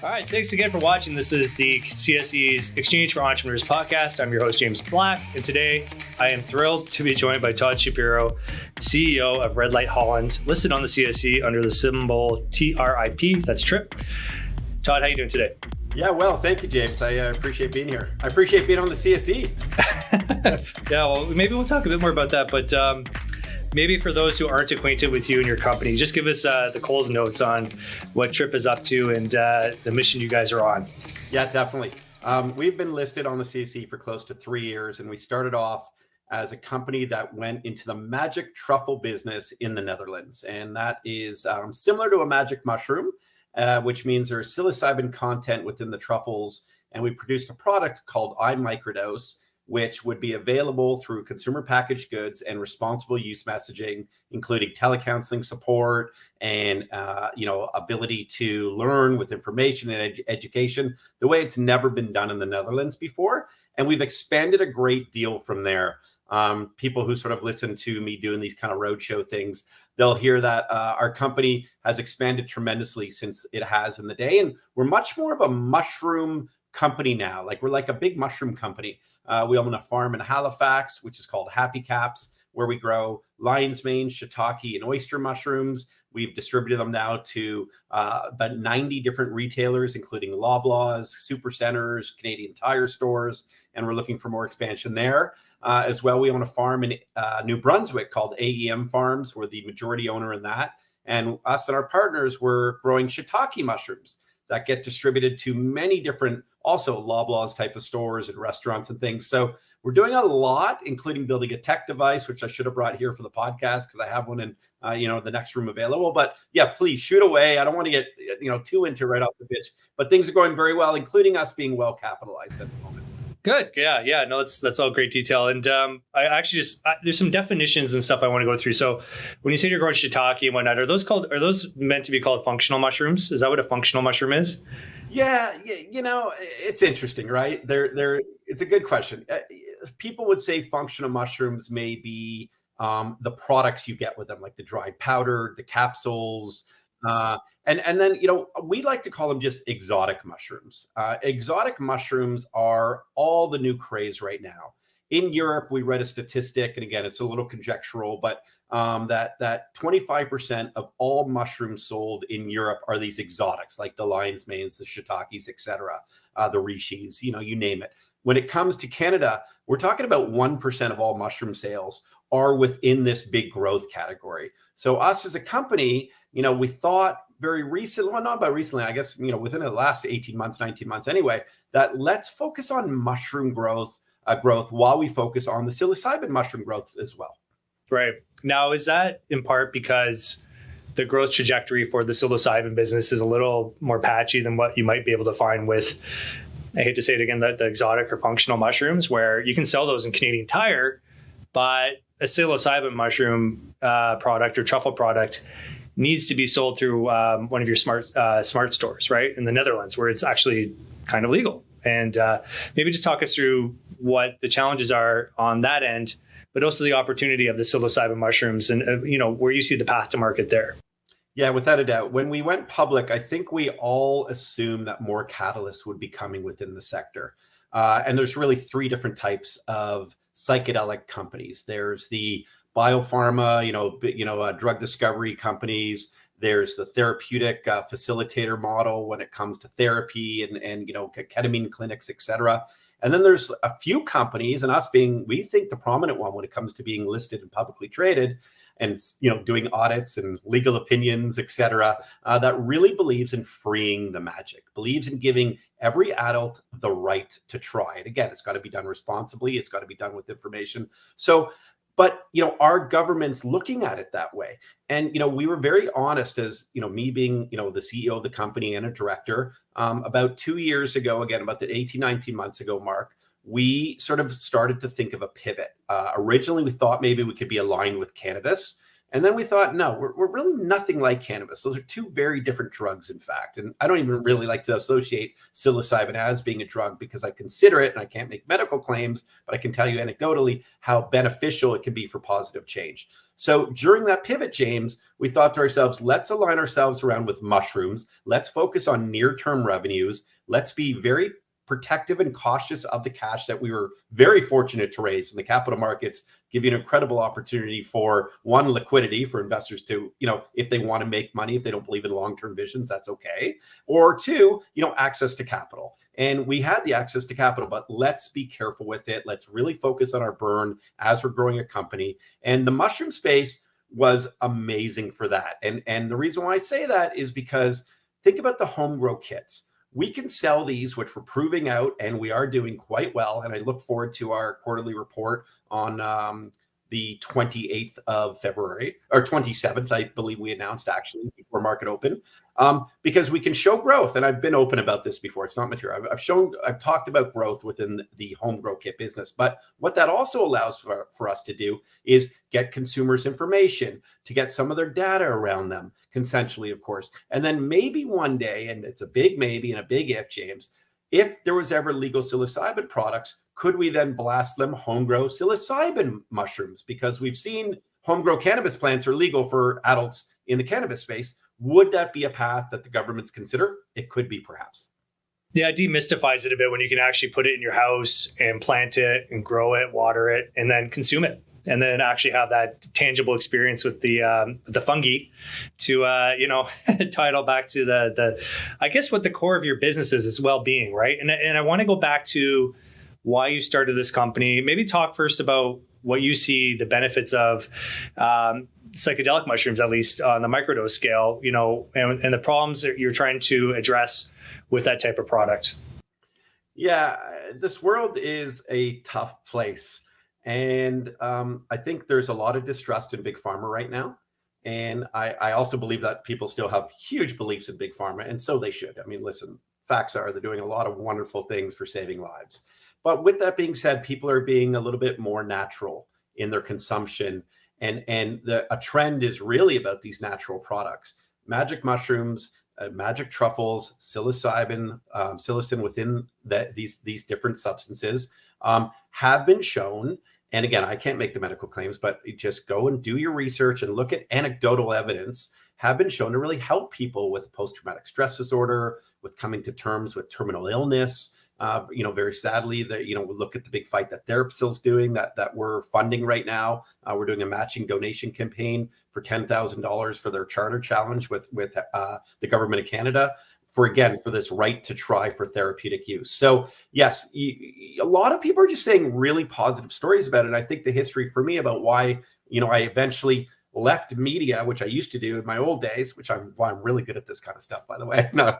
All right, thanks again for watching. This is the CSE's Exchange for Entrepreneurs podcast. I'm your host, James Black, and today I am thrilled to be joined by Todd Shapiro, CEO of Red Light Holland, listed on the CSE under the symbol TRIP, that's TRIP. Todd, how are you doing today? Yeah, well, thank you, James. I appreciate being here. I appreciate being on the CSE. Yeah, well, maybe we'll talk a bit more about that, but maybe for those who aren't acquainted with you and your company, just give us the Coles notes on what TRIP is up to and the mission you guys are on. Yeah, definitely. We've been listed on the CSE for close to 3 years, and we started off as a company that went into the magic truffle business in the Netherlands. And that is similar to a magic mushroom, which means there's psilocybin content within the truffles. And we produced a product called iMicrodose, which would be available through consumer packaged goods and responsible use messaging, including telecounseling support and ability to learn with information and education, the way it's never been done in the Netherlands before. And we've expanded a great deal from there. People who sort of listen to me doing these kind of roadshow things, they'll hear that our company has expanded tremendously since it has in the day. And we're much more of a mushroom company now. Like we're like a big mushroom company. We own a farm in Halifax, which is called Happy Caps, where we grow lion's mane, shiitake, and oyster mushrooms. We've distributed them now to about 90 different retailers, including Loblaws, Supercenters, Canadian Tire stores, and we're looking for more expansion there. As well, we own a farm in New Brunswick called AEM Farms. We're the majority owner in that. And us and our partners were growing shiitake mushrooms that get distributed to many different, also Loblaws type of stores and restaurants and things. So we're doing a lot, including building a tech device, which I should have brought here for the podcast because I have one in, the next room available. But yeah, please shoot away. I don't want to get, too into right off the pitch, but things are going very well, including us being well capitalized at the moment. Good. Yeah. No, that's all great detail. And I actually there's some definitions and stuff I want to go through. So when you say you're growing shiitake and whatnot, are those meant to be called functional mushrooms? Is that what a functional mushroom is? Yeah. It's interesting, right? It's a good question. People would say functional mushrooms may be the products you get with them, like the dried powder, the capsules, and then, we like to call them just exotic mushrooms. Exotic mushrooms are all the new craze right now. In Europe, we read a statistic, and again, it's a little conjectural, but that 25% of all mushrooms sold in Europe are these exotics, like the lion's manes, the shiitakes, etc., the rishis, you name it. When it comes to Canada, we're talking about 1% of all mushroom sales are within this big growth category. So us as a company, we thought very recently, well, not about recently, I guess, within the last 18 months, 19 months anyway, that let's focus on mushroom growth while we focus on the psilocybin mushroom growth as well. Right. Now, is that in part because the growth trajectory for the psilocybin business is a little more patchy than what you might be able to find with, I hate to say it again, the exotic or functional mushrooms, where you can sell those in Canadian Tire, but a psilocybin mushroom product or truffle product needs to be sold through one of your smart stores, right, in the Netherlands, where it's actually kind of legal. And maybe just talk us through what the challenges are on that end, but also the opportunity of the psilocybin mushrooms and, where you see the path to market there. Yeah, without a doubt. When we went public, I think we all assumed that more catalysts would be coming within the sector. And there's really 3 different types of psychedelic companies. There's the biopharma, drug discovery companies. There's the therapeutic facilitator model when it comes to therapy and ketamine clinics, et cetera. And then there's a few companies, and us being, we think, the prominent one when it comes to being listed and publicly traded and, doing audits and legal opinions, et cetera, that really believes in freeing the magic, believes in giving every adult the right to try. And again, it's got to be done responsibly. It's got to be done with information. So, but, our government's looking at it that way. And, we were very honest as, me being, the CEO of the company and a director, about 2 years ago, again, about the 18, 19 months ago, Mark, we sort of started to think of a pivot. Originally, we thought maybe we could be aligned with cannabis. And then we thought, no, we're really nothing like cannabis. Those are two very different drugs, in fact. And I don't even really like to associate psilocybin as being a drug because I consider it, and I can't make medical claims, but I can tell you anecdotally how beneficial it can be for positive change. So during that pivot, James, we thought to ourselves, let's align ourselves around with mushrooms. Let's focus on near-term revenues. Let's be very protective and cautious of the cash that we were very fortunate to raise in the capital markets, give you an incredible opportunity for one, liquidity for investors to, if they want to make money, if they don't believe in long-term visions, that's okay. Or two, access to capital. And we had the access to capital, but let's be careful with it. Let's really focus on our burn as we're growing a company. And the mushroom space was amazing for that. And the reason why I say that is because think about the home grow kits. We can sell these, which we're proving out, and we are doing quite well. And I look forward to our quarterly report on the 28th of February, or 27th, I believe we announced actually before market open, because we can show growth. And I've been open about this before. It's not material. I've talked about growth within the home grow kit business. But what that also allows for us to do is get consumers information, to get some of their data around them, consensually, of course. And then maybe one day, and it's a big maybe and a big if, James, if there was ever legal psilocybin products, could we then blast them home-grow psilocybin mushrooms? Because we've seen home-grow cannabis plants are legal for adults in the cannabis space. Would that be a path that the governments consider? It could be, perhaps. Yeah, it demystifies it a bit when you can actually put it in your house and plant it and grow it, water it, and then consume it. And then actually have that tangible experience with the fungi to tie it all back to the I guess what the core of your business is well-being, right? And I want to go back to why you started this company. Maybe talk first about what you see the benefits of psychedelic mushrooms, at least on the microdose scale, and the problems that you're trying to address with that type of product. Yeah, this world is a tough place. And I think there's a lot of distrust in big pharma right now. And I also believe that people still have huge beliefs in big pharma, and so they should. I mean, listen, facts are they're doing a lot of wonderful things for saving lives. But with that being said, people are being a little bit more natural in their consumption. And a trend is really about these natural products. Magic mushrooms, magic truffles, psilocybin, psilocin within these different substances have been shown. And again, I can't make the medical claims, but just go and do your research and look at anecdotal evidence, have been shown to really help people with post-traumatic stress disorder, with coming to terms with terminal illness. Very sadly, we look at the big fight that Therapsil's doing that we're funding right now. We're doing a matching donation campaign for $10,000 for their charter challenge with the government of Canada for this right to try for therapeutic use. So yes, a lot of people are just saying really positive stories about it. And I think the history for me about why, I eventually left media, which I used to do in my old days, why I'm really good at this kind of stuff, by the way. No,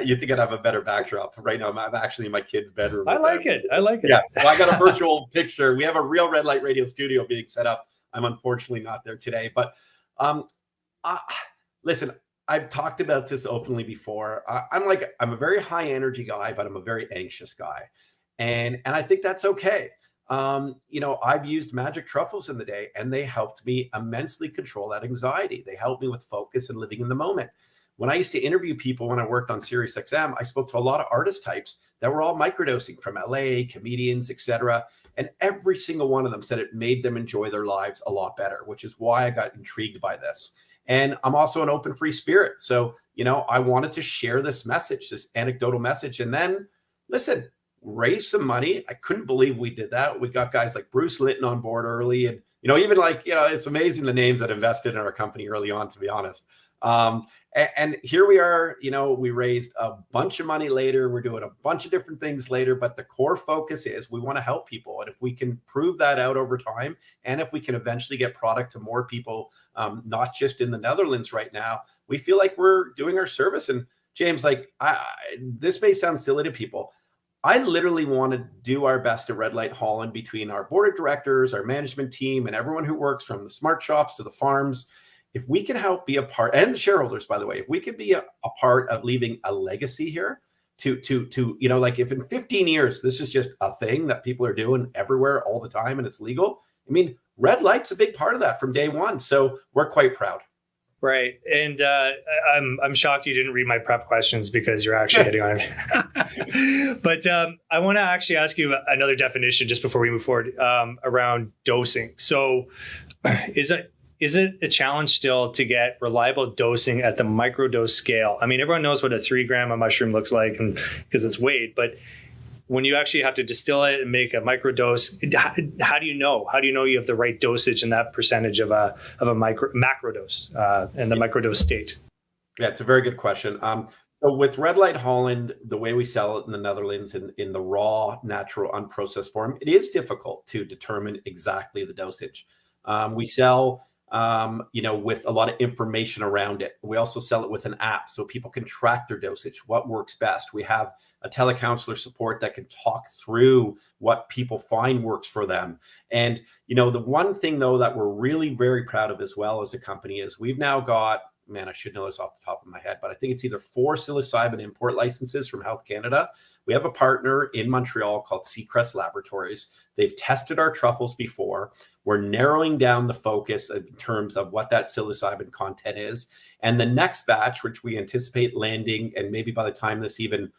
you think I'd have a better backdrop. Right now, I'm actually in my kid's bedroom. I like it. Yeah, well, I got a virtual picture. We have a real Red Light radio studio being set up. I'm unfortunately not there today, but listen, I've talked about this openly before. I'm a very high energy guy, but I'm a very anxious guy. And I think that's okay. I've used magic truffles in the day, and they helped me immensely control that anxiety. They helped me with focus and living in the moment. When I used to interview people when I worked on Sirius XM, I spoke to a lot of artist types that were all microdosing from LA, comedians, etc. And every single one of them said it made them enjoy their lives a lot better, which is why I got intrigued by this. And I'm also an open, free spirit. So, I wanted to share this message, this anecdotal message. And then, listen, raise some money. I couldn't believe we did that. We got guys like Bruce Linton on board early. And, it's amazing the names that invested in our company early on, to be honest. And here we are, we raised a bunch of money later. We're doing a bunch of different things later, but the core focus is we want to help people. And if we can prove that out over time, and if we can eventually get product to more people, not just in the Netherlands right now, we feel like we're doing our service. And James, this may sound silly to people. I literally want to do our best at Red Light Holland between our board of directors, our management team, and everyone who works from the smart shops to the farms. If we can help be a part, and the shareholders, by the way, if we can be a part of leaving a legacy here to if in 15 years, this is just a thing that people are doing everywhere all the time and it's legal, Red Light's a big part of that from day one. So we're quite proud. Right. And I'm shocked you didn't read my prep questions because you're actually hitting on it. But I want to actually ask you another definition just before we move forward around dosing. So is it a challenge still to get reliable dosing at the microdose scale? I mean, everyone knows what a 3 gram of mushroom looks like and because it's weight, but when you actually have to distill it and make a microdose, how do you know? How do you know you have the right dosage and that percentage of a macrodose and the microdose state? Yeah, it's a very good question. So with Red Light Holland, the way we sell it in the Netherlands in the raw, natural, unprocessed form, it is difficult to determine exactly the dosage. We sell with a lot of information around it. We also sell it with an app so people can track their dosage, what works best. We have a telecounselor support that can talk through what people find works for them. And, the one thing though that we're really very proud of as well as a company is we've now got, man, I should know this off the top of my head, but I think it's either 4 psilocybin import licenses from Health Canada. We have a partner in Montreal called Seacrest Laboratories. They've tested our truffles before. We're narrowing down the focus in terms of what that psilocybin content is. And the next batch, which we anticipate landing, and maybe by the time this even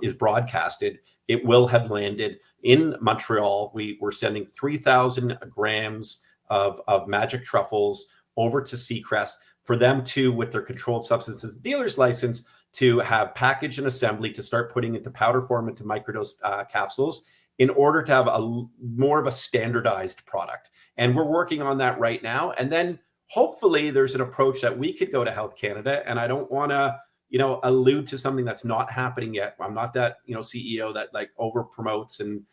is broadcasted, it will have landed in Montreal. We're sending 3,000 grams of magic truffles over to Seacrest for them to, with their controlled substances dealer's license, to have package and assembly to start putting into powder form into microdose capsules in order to have more of a standardized product. And we're working on that right now. And then hopefully there's an approach that we could go to Health Canada. And I don't want to, allude to something that's not happening yet. I'm not that, CEO that like over promotes and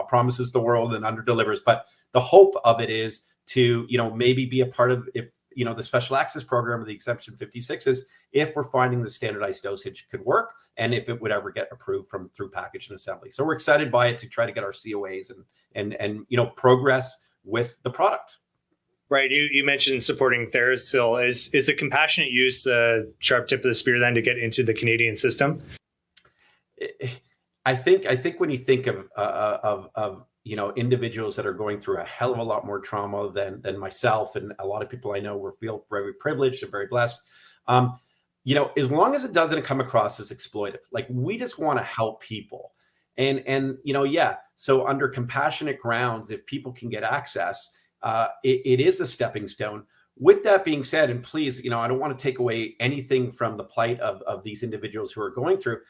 promises the world and under delivers. But the hope of it is to, maybe be a part of, if, the special access program of the exemption 56 if we're finding the standardized dosage could work and if it would ever get approved through package and assembly. So we're excited by it to try to get our COAs and progress with the product. Right. You mentioned supporting TheraSil. Is a compassionate use the sharp tip of the spear then to get into the Canadian system? I think when you think of individuals that are going through a hell of a lot more trauma than myself and a lot of people I know feel very privileged and very blessed. As long as it doesn't come across as exploitive, like we just want to help people. And so under compassionate grounds, if people can get access, it is a stepping stone. With that being said, and please, I don't want to take away anything from the plight of these individuals who are going through.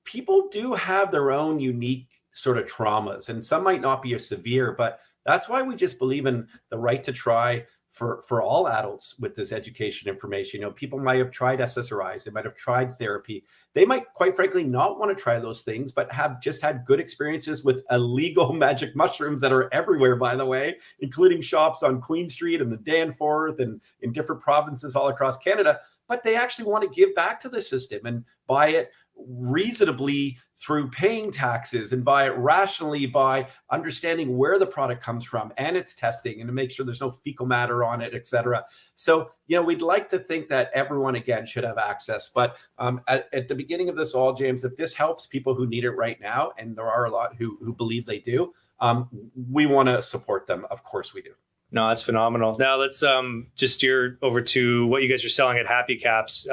People do have their own unique sort of traumas, and some might not be as severe, but that's why we just believe in the right to try for all adults with this education information. People might have tried SSRIs, they might have tried therapy. They might, quite frankly, not want to try those things, but have just had good experiences with illegal magic mushrooms that are everywhere, by the way, including shops on Queen Street and the Danforth and in different provinces all across Canada. But they actually want to give back to the system and buy it reasonably through paying taxes and buy it rationally by understanding where the product comes from and its testing and to make sure there's no fecal matter on it, et cetera. So, we'd like to think that everyone, again, should have access. But at the beginning of this all, James, if this helps people who need it right now, and there are a lot who believe they do, we want to support them. Of course we do. No, that's phenomenal. Now let's just steer over to what you guys are selling at Happy Caps.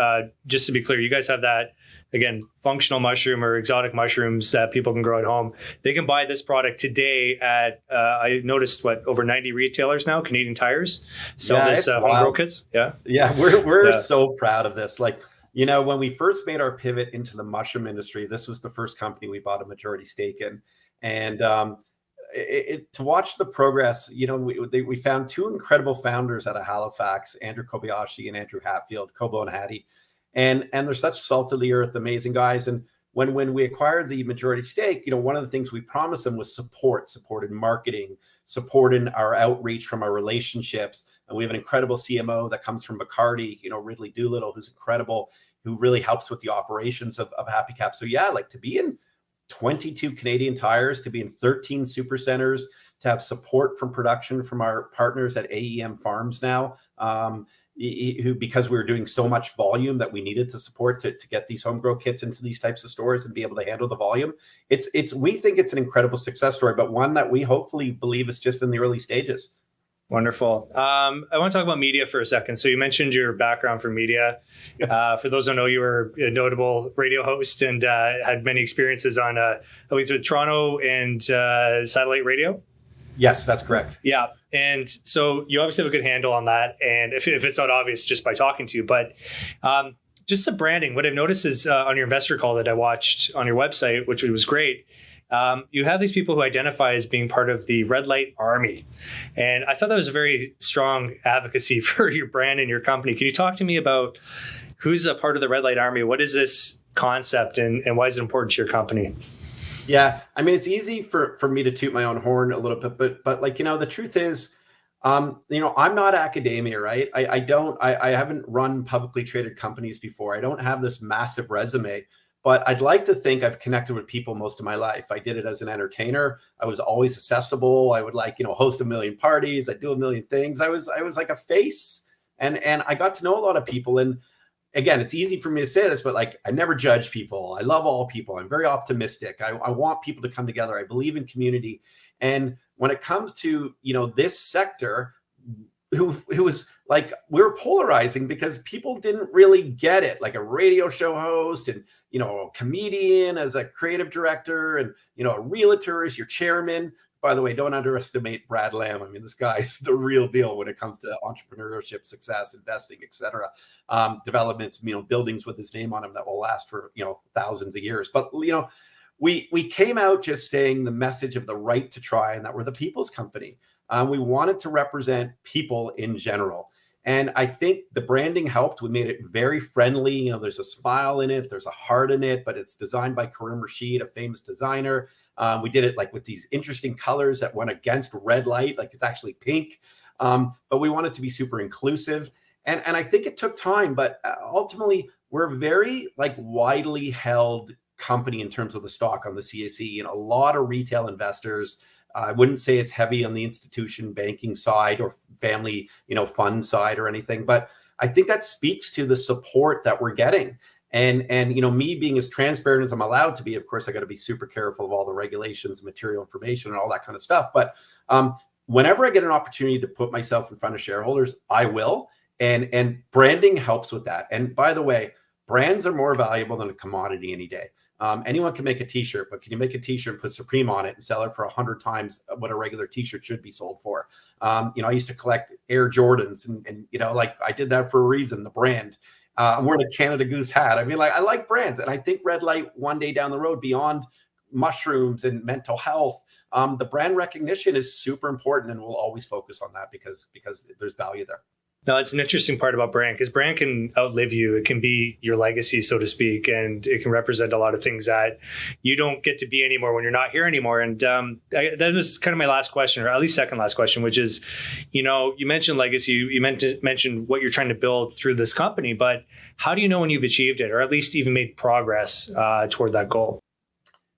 Just to be clear, you guys have that, again, functional mushroom or exotic mushrooms that people can grow at home. They can buy this product today at, I noticed, over 90 retailers now, Canadian Tires, sell this homegrown kits. Yeah. Yeah, we're so proud of this. Like, when we first made our pivot into the mushroom industry, this was the first company we bought a majority stake in. And to watch the progress, we found 2 incredible founders out of Halifax, Andrew Kobayashi and Andrew Hatfield, Kobo and Hattie. And they're such salt of the earth, amazing guys. And when we acquired the majority stake, one of the things we promised them was support in marketing, support in our outreach from our relationships. And we have an incredible CMO that comes from Bacardi, Ridley Doolittle, who's incredible, who really helps with the operations of Happy Cap. So yeah, like to be in 22 Canadian Tires, to be in 13 super centers, to have support from production from our partners at AEM Farms now. who, because we were doing so much volume that we needed to support to get these home grow kits into these types of stores and be able to handle the volume. We think it's an incredible success story, but one that we hopefully believe is just in the early stages. Wonderful. I want to talk about media for a second. So you mentioned your background for media. For those who don't know, you were a notable radio host and had many experiences on at least with Toronto and satellite radio. Yes, that's correct. Yeah. And so you obviously have a good handle on that. And if it's not obvious just by talking to you, but just the branding, what I've noticed is on your investor call that I watched on your website, which was great, you have these people who identify as being part of the Red Light Army. And I thought that was a very strong advocacy for your brand and your company. Can you talk to me about who's a part of the Red Light Army? What is this concept and why is it important to your company? Yeah, I mean, it's easy for me to toot my own horn a little bit, but like, the truth is, I'm not academia, right? I haven't run publicly traded companies before. I don't have this massive resume, but I'd like to think I've connected with people most of my life. I did it as an entertainer. I was always accessible. I would host a million parties. I'd do a million things. I was like a face, and I got to know a lot of people. And again, it's easy for me to say this, but I never judge people. I love all people. I'm very optimistic. I want people to come together. I believe in community. And when it comes to, this sector, it was we were polarizing because people didn't really get it. Like a radio show host and, a comedian as a creative director and, a realtor as your chairman. By the way, don't underestimate Brad Lamb. I mean, this guy's the real deal when it comes to entrepreneurship, success, investing, et cetera. Developments, buildings with his name on them that will last for, thousands of years. But, we came out just saying the message of the right to try and that we're the people's company. We wanted to represent people in general. And I think the branding helped. We made it very friendly. There's a smile in it. There's a heart in it, but it's designed by Karim Rashid, a famous designer. We did it with these interesting colors that went against red light, it's actually pink. But we wanted to be super inclusive. And I think it took time, but ultimately we're a very widely held company in terms of the stock on the CAC. A lot of retail investors. I wouldn't say it's heavy on the institution banking side or family, fund side or anything, but I think that speaks to the support that we're getting. And me being as transparent as I'm allowed to be, of course, I got to be super careful of all the regulations, material information, and all that kind of stuff. But whenever I get an opportunity to put myself in front of shareholders, I will. And branding helps with that. And by the way, brands are more valuable than a commodity any day. Anyone can make a t-shirt, but can you make a t-shirt and put Supreme on it and sell it for 100 times what a regular t-shirt should be sold for? I used to collect Air Jordans and I did that for a reason, the brand. I'm wearing a Canada Goose hat. I mean, I like brands. And I think Red Light one day down the road, beyond mushrooms and mental health, the brand recognition is super important. And we'll always focus on that because there's value there. No, it's an interesting part about brand because brand can outlive you. It can be your legacy, so to speak, and it can represent a lot of things that you don't get to be anymore when you're not here anymore. And that was kind of my last question, or at least second last question, which is, you mentioned legacy, you mentioned what you're trying to build through this company, but how do you know when you've achieved it or at least even made progress toward that goal?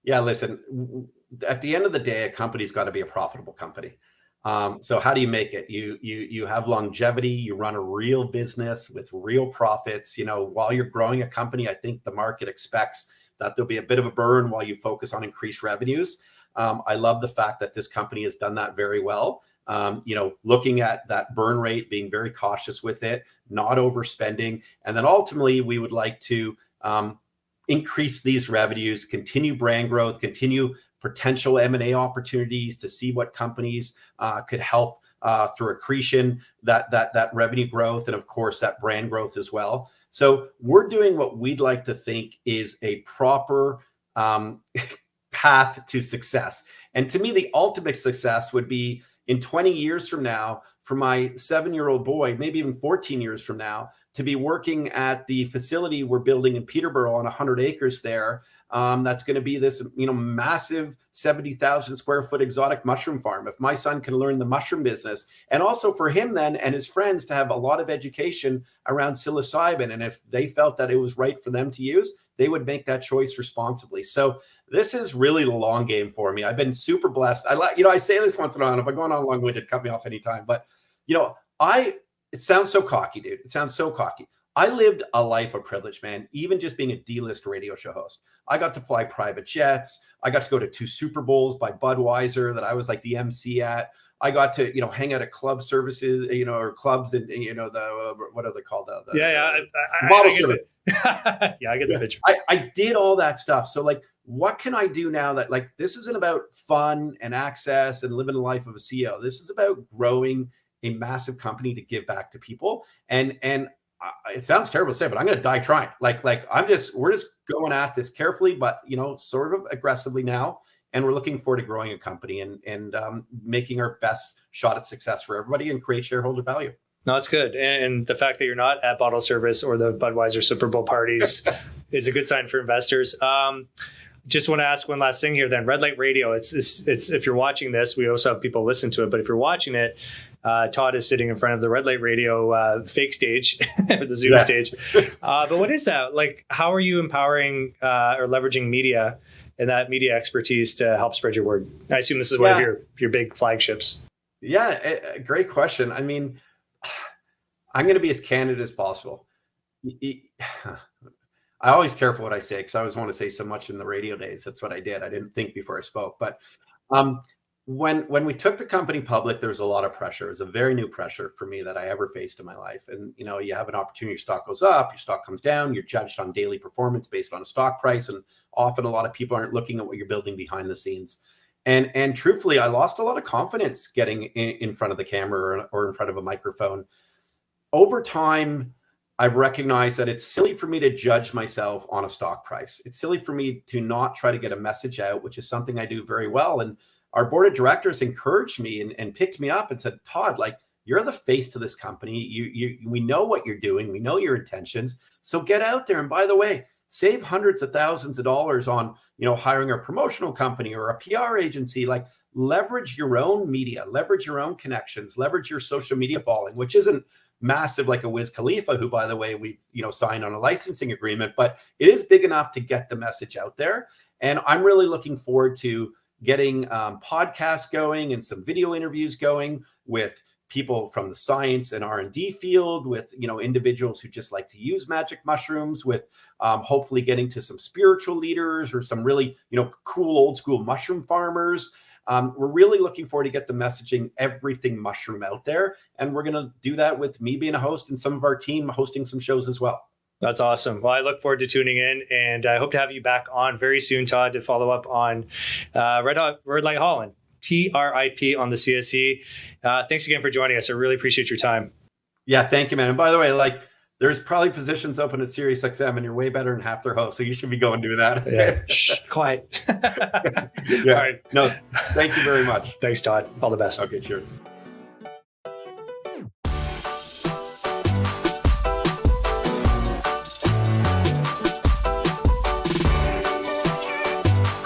Yeah, listen, at the end of the day, a company's got to be a profitable company. So how do you make it? You have longevity, you run a real business with real profits. While you're growing a company, I think the market expects that there'll be a bit of a burn while you focus on increased revenues. I love the fact that this company has done that very well. Looking at that burn rate, being very cautious with it, not overspending. And then ultimately we would like to increase these revenues, continue brand growth, continue potential M&A opportunities to see what companies could help through accretion, that revenue growth, and of course that brand growth as well. So we're doing what we'd like to think is a proper path to success. And to me, the ultimate success would be in 20 years from now, for my 7-year-old boy, maybe even 14 years from now, to be working at the facility we're building in Peterborough on 100 acres there. That's going to be this, massive 70,000 square foot exotic mushroom farm. If my son can learn the mushroom business, and also for him then and his friends to have a lot of education around psilocybin, and if they felt that it was right for them to use, they would make that choice responsibly. So this is really the long game for me. I've been super blessed. I say this once in a while. If I'm going on long-winded, cut me off anytime. But it sounds so cocky, dude. It sounds so cocky. I lived a life of privilege, man. Even just being a D-list radio show host, I got to fly private jets. I got to go to 2 Super Bowls by Budweiser that I was like the MC at. I got to, hang out at club services, or clubs, and the what are they called? Bottle service. Yeah, I get the picture. I did all that stuff. So like, what can I do now that like this isn't about fun and access and living the life of a CEO? This is about growing a massive company to give back to people. And it sounds terrible to say, but I'm going to die trying. We're just going at this carefully, but sort of aggressively now. And we're looking forward to growing a company and making our best shot at success for everybody and create shareholder value. No, it's good. And the fact that you're not at bottle service or the Budweiser Super Bowl parties is a good sign for investors. Just want to ask one last thing here then. Red Light Radio, it's if you're watching this, we also have people listen to it, but if you're watching it, Todd is sitting in front of the Red Light Radio fake stage, the Zoom stage. But what is that? Like, how are you empowering or leveraging media and that media expertise to help spread your word? I assume this is one of your big flagships. Yeah, great question. I mean, I'm going to be as candid as possible. I always careful what I say because I always want to say so much in the radio days. That's what I did. I didn't think before I spoke. But when we took the company public, there was a lot of pressure. It was a very new pressure for me that I ever faced in my life. And, you have an opportunity, your stock goes up, your stock comes down, you're judged on daily performance based on a stock price. And often a lot of people aren't looking at what you're building behind the scenes. And truthfully, I lost a lot of confidence getting in front of the camera or in front of a microphone. Over time, I've recognized that it's silly for me to judge myself on a stock price. It's silly for me to not try to get a message out, which is something I do very well. And our board of directors encouraged me and picked me up and said, Todd, like, you're the face to this company. We know what you're doing. We know your intentions. So get out there. And by the way, save hundreds of thousands of dollars on, hiring a promotional company or a PR agency. Like, leverage your own media, leverage your own connections, leverage your social media following, which isn't massive like a Wiz Khalifa, who, by the way, we signed on a licensing agreement, but it is big enough to get the message out there. And I'm really looking forward to getting podcasts going and some video interviews going with people from the science and R&D field, with individuals who just like to use magic mushrooms, with hopefully getting to some spiritual leaders or some really cool old school mushroom farmers. We're really looking forward to get the messaging, everything mushroom out there. And we're going to do that with me being a host and some of our team hosting some shows as well. That's awesome. Well, I look forward to tuning in, and I hope to have you back on very soon, Todd, to follow up on Red Light Holland, TRIP on the CSE. Thanks again for joining us. I really appreciate your time. Yeah, thank you, man. And by the way, like, there's probably positions open at SiriusXM, and you're way better than half their hosts, so you should be going do that. Yeah. Shh, quiet. Yeah. All right. No, thank you very much. Thanks, Todd. All the best. Okay, cheers.